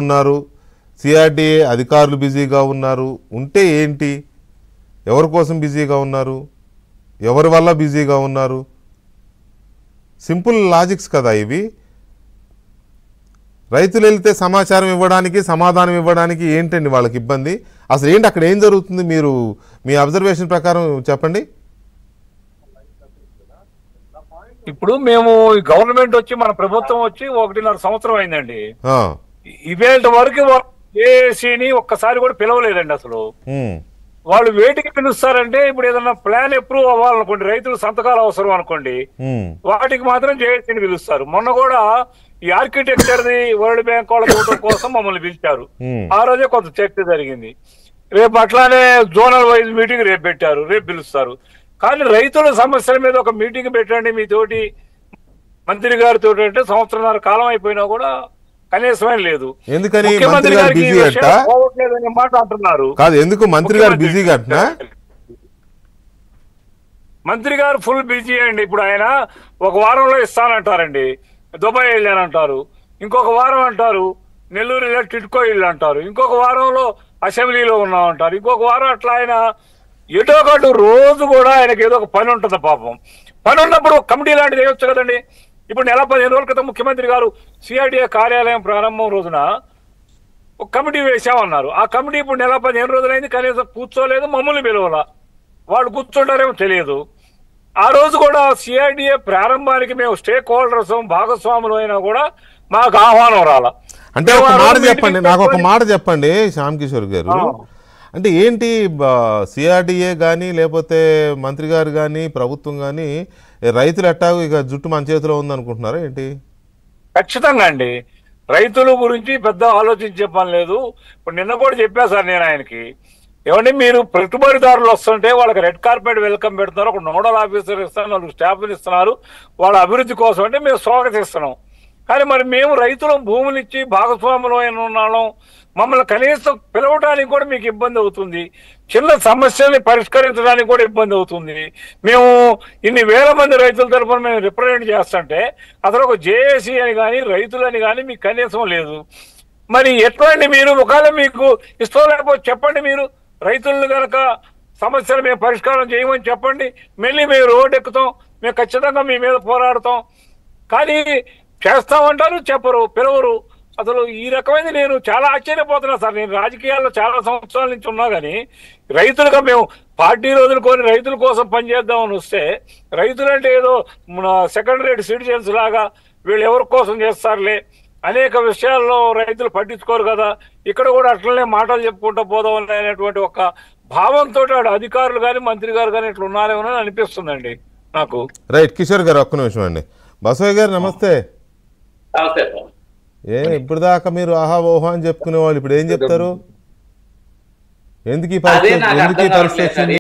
ఉన్నారు, సిఆర్డీఏ అధికారులు బిజీగా ఉన్నారు. ఉంటే ఏంటి, ఎవరి కోసం బిజీగా ఉన్నారు, ఎవరి వల్ల బిజీగా ఉన్నారు? సింపుల్ లాజిక్స్ కదా ఇవి. రైతులు వెళ్తే సమాచారం ఇవ్వడానికి, సమాధానం ఇవ్వడానికి ఏంటండి వాళ్ళకి ఇబ్బంది? అసలు ఏంటి, అక్కడ ఏం జరుగుతుంది? మీరు మీ అబ్జర్వేషన్ ప్రకారం చెప్పండి. ఇప్పుడు మేము గవర్నమెంట్ వచ్చి మన ప్రభుత్వం వచ్చి 1.5 సంవత్సరం అయిందండి. ఇవేళ వరకు ఏసీని ఒక్కసారి కూడా పిలవలేదండి. అసలు వాళ్ళు వేటికి పిలుస్తారంటే, ఇప్పుడు ఏదన్నా ప్లాన్ అప్రూవ్ అవ్వాలనుకోండి, రైతులు సంతకాలు అవసరం అనుకోండి, వాటికి మాత్రం జేఏసీని పిలుస్తారు. మొన్న కూడా ఈ ఆర్కిటెక్చర్ ది వరల్డ్ బ్యాంక్ వాళ్ళ చూడటం కోసం మమ్మల్ని పిలిచారు. ఆ రోజే కొంత చర్చ జరిగింది. రేపు అట్లానే జోనల్ వైజ్ మీటింగ్ రేపు పెట్టారు, రేపు పిలుస్తారు. కానీ రైతుల సమస్యల మీద ఒక మీటింగ్ పెట్టండి మీతోటి మంత్రి గారితో అంటే సంవత్సరాల కాలం అయిపోయినా కూడా కనీసమే లేదు. ఎందుకని మంత్రి గారు బిజీ అట్ట మాట అంటున్నారు. కాదు, ఎందుకు మంత్రి గారు బిజీగా అట్నా? మంత్రి గారు ఫుల్ బిజీ అండి. ఇప్పుడు ఆయన ఒక వారంలో ఇస్తానంటారండి, దుబాయ్ వెళ్ళానంటారు, ఇంకొక వారం అంటారు నెల్లూరు టిట్కో ఇల్లు అంటారు, ఇంకొక వారంలో అసెంబ్లీలో ఉన్నామంటారు, ఇంకొక వారం అట్లా ఆయన ఎటో ఒకటి రోజు కూడా ఆయనకి ఏదో ఒక పని ఉంటుంది. పాపం పని ఉన్నప్పుడు ఒక కమిటీ లాంటిది వేయొచ్చు కదండి. ఇప్పుడు నెల 15 రోజుల క్రితం ముఖ్యమంత్రి గారు సిఆర్డీఏ కార్యాలయం ప్రారంభం రోజున ఒక కమిటీ వేసామన్నారు. ఆ కమిటీ ఇప్పుడు నెల 15 రోజులైంది, కనీసం కూర్చోలేదు, మమ్మల్ని పిలవాల. వాళ్ళు కూర్చుంటారేమో తెలియదు. ఆ రోజు కూడా సిఆర్డీఏ ప్రారంభానికి మేము స్టేక్ హోల్డర్స్ భాగస్వాములు అయినా కూడా మాకు ఆహ్వానం రాల. అంటే ఒక మాట చెప్పండి, నాకు ఒక మాట చెప్పండి శ్యామ్ కిషోర్ గారు. అంటే ఏంటి, సిఆర్డీఏ కానీ లేకపోతే మంత్రి గారు కానీ ప్రభుత్వం కానీ రైతులు ఎట్టాగు ఇక జుట్టు మన చేతిలో ఉందనుకుంటున్నారా ఏంటి? ఖచ్చితంగా అండి, రైతుల గురించి పెద్ద ఆలోచించే పని లేదు. ఇప్పుడు నిన్న కూడా చెప్పా సార్ నేను ఆయనకి, ఏమంటే మీరు పెట్టుబడిదారులు వస్తుంటే వాళ్ళకి రెడ్ కార్పెట్ వెల్కమ్ పెడుతున్నారు, ఒక నోడల్ ఆఫీసర్ ఇస్తున్నారు, 4 స్టాఫ్ని ఇస్తున్నారు వాళ్ళ అభివృద్ధి కోసం అంటే మేము స్వాగతిస్తున్నాం. కానీ మరి మేము రైతుల భూములు ఇచ్చి భాగస్వాములు అయిన ఉన్నాం, మమ్మల్ని కనీసం పిలవడానికి కూడా మీకు ఇబ్బంది అవుతుంది, చిన్న సమస్యల్ని పరిష్కరించడానికి కూడా ఇబ్బంది అవుతుంది. మేము ఇన్ని వేల మంది రైతుల తరఫున మేము రిప్రజెంట్ చేస్తుంటే అసలు ఒక జేఏసీ అని కానీ రైతులని కానీ మీకు కనీసం లేదు. మరి ఎట్లాంటి మీరు ఒకవేళ మీకు ఇష్టం లేకపోతే చెప్పండి, మీరు రైతులను కనుక సమస్యలు మేము పరిష్కారం చేయమని చెప్పండి, మళ్ళీ మేము రోడ్డు ఎక్కుతాం, మేము ఖచ్చితంగా మీ మీద పోరాడతాం. కానీ చేస్తామంటారు, చెప్పరు, పిలవరు. అసలు ఈ రకమైన నేను చాలా ఆశ్చర్యపోతున్నా సార్. నేను రాజకీయాల్లో చాలా సంవత్సరాల నుంచి ఉన్నా కానీ రైతులుగా మేము పార్టీ వదులుకొని రైతుల కోసం పనిచేద్దామని వస్తే, రైతులంటే ఏదో సెకండ్ రేట్ సిటిజన్స్ లాగా వీళ్ళు ఎవరి కోసం చేస్తారులే, అనేక విషయాల్లో రైతులు పట్టించుకోరు కదా, ఇక్కడ కూడా అట్లనే మాటలు చెప్పుకుంటూ పోదాం అనేటువంటి ఒక భావంతో అధికారులు కానీ మంత్రి గారు కానీ ఇట్లా ఉన్నారేమో అనిపిస్తుందండి నాకు. రైట్ కిషోర్ గారు, ఒక్క నిమిషం అండి. బసవయ్య గారు నమస్తే. ఇప్పుడు దాకా మీరు ఆహా ఓహో అని చెప్పుకునే వాళ్ళు ఇప్పుడు ఏం చెప్తారు? ఎందుకు ఈ పరిస్థితి